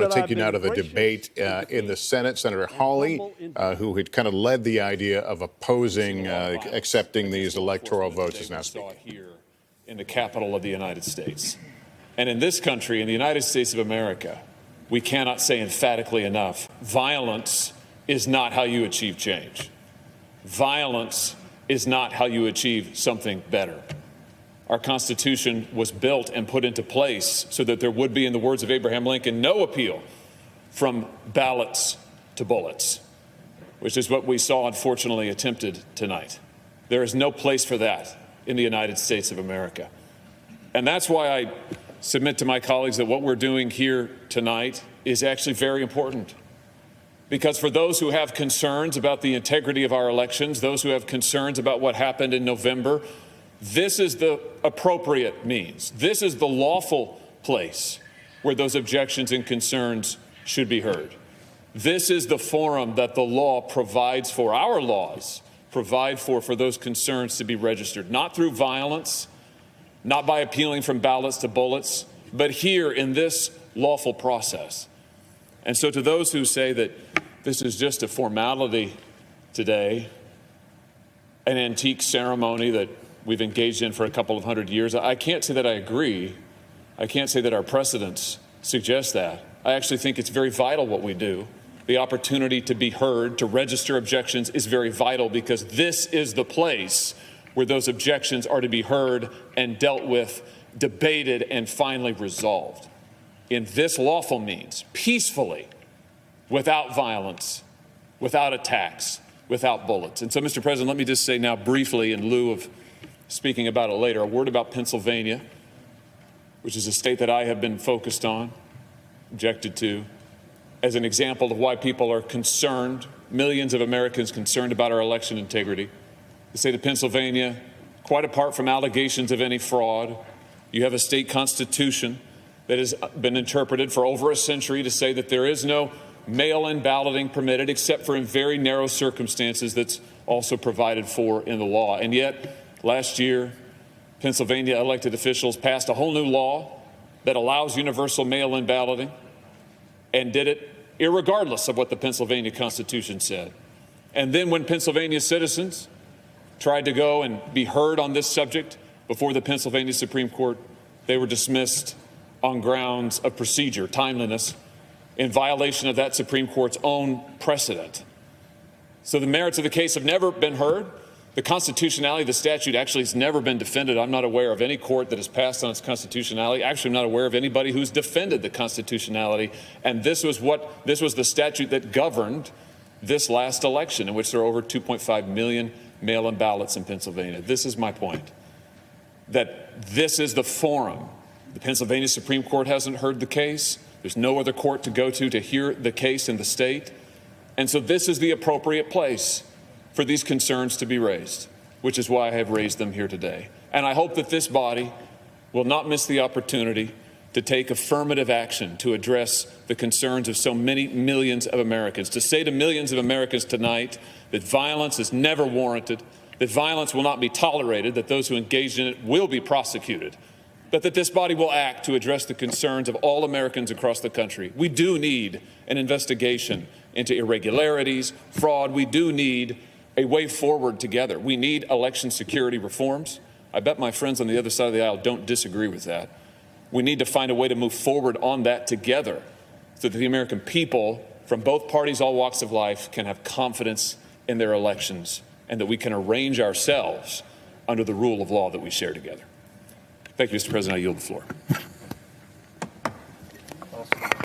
I'll take you now to the debate in the Senate. Senator Hawley, who had kind of led the idea of opposing accepting these electoral votes, is now speaking. Here in the capital of the United States. And in this country, in the United States of America, we cannot say emphatically enough, violence is not how you achieve change. Violence is not how you achieve something better. Our Constitution was built and put into place so that there would be, in the words of Abraham Lincoln, no appeal from ballots to bullets, which is what we saw, unfortunately, attempted tonight. There is no place for that in the United States of America. And that's why I submit to my colleagues that what we're doing here tonight is actually very important. Because for those who have concerns about the integrity of our elections, those who have concerns about what happened in November, this is the appropriate means. This is the lawful place where those objections and concerns should be heard. This is the forum that the law provides for. Our laws provide for those concerns to be registered, not through violence, not by appealing from ballots to bullets, but here in this lawful process. And so to those who say that this is just a formality today, an antique ceremony that we've engaged in for a couple of hundred years, I can't say that I agree. I can't say that our precedents suggest that. I actually think it's very vital what we do. The opportunity to be heard, to register objections is very vital, because this is the place where those objections are to be heard and dealt with, debated, and finally resolved in this lawful means, peacefully, without violence, without attacks, without bullets. And so, Mr. President, let me just say now briefly, in lieu of speaking about it later, a word about Pennsylvania, which is a state that I have been focused on, objected to, as an example of why people are concerned, millions of Americans concerned about our election integrity. The state of Pennsylvania, quite apart from allegations of any fraud, you have a state constitution that has been interpreted for over a century to say that there is no mail-in balloting permitted except for in very narrow circumstances that's also provided for in the law. And yet, last year, Pennsylvania elected officials passed a whole new law that allows universal mail-in balloting, and did it irregardless of what the Pennsylvania Constitution said. And then when Pennsylvania citizens tried to go and be heard on this subject before the Pennsylvania Supreme Court, they were dismissed on grounds of procedure, timeliness, in violation of that Supreme Court's own precedent. So the merits of the case have never been heard. The constitutionality of the statute actually has never been defended. I'm not aware of any court that has passed on its constitutionality. Actually, I'm not aware of anybody who's defended the constitutionality. And this was the statute that governed this last election, in which there are over 2.5 million mail-in ballots in Pennsylvania. This is my point, that this is the forum. The Pennsylvania Supreme Court hasn't heard the case. There's no other court to go to hear the case in the state. And so this is the appropriate place for these concerns to be raised, which is why I have raised them here today. And I hope that this body will not miss the opportunity to take affirmative action to address the concerns of so many millions of Americans, to say to millions of Americans tonight that violence is never warranted, that violence will not be tolerated, that those who engage in it will be prosecuted, but that this body will act to address the concerns of all Americans across the country. We do need an investigation into irregularities, fraud. We do need a way forward together. We need election security reforms. I bet my friends on the other side of the aisle don't disagree with that. We need to find a way to move forward on that together so that the American people from both parties, all walks of life, can have confidence in their elections, and that we can arrange ourselves under the rule of law that we share together. Thank you, Mr. President. I yield the floor.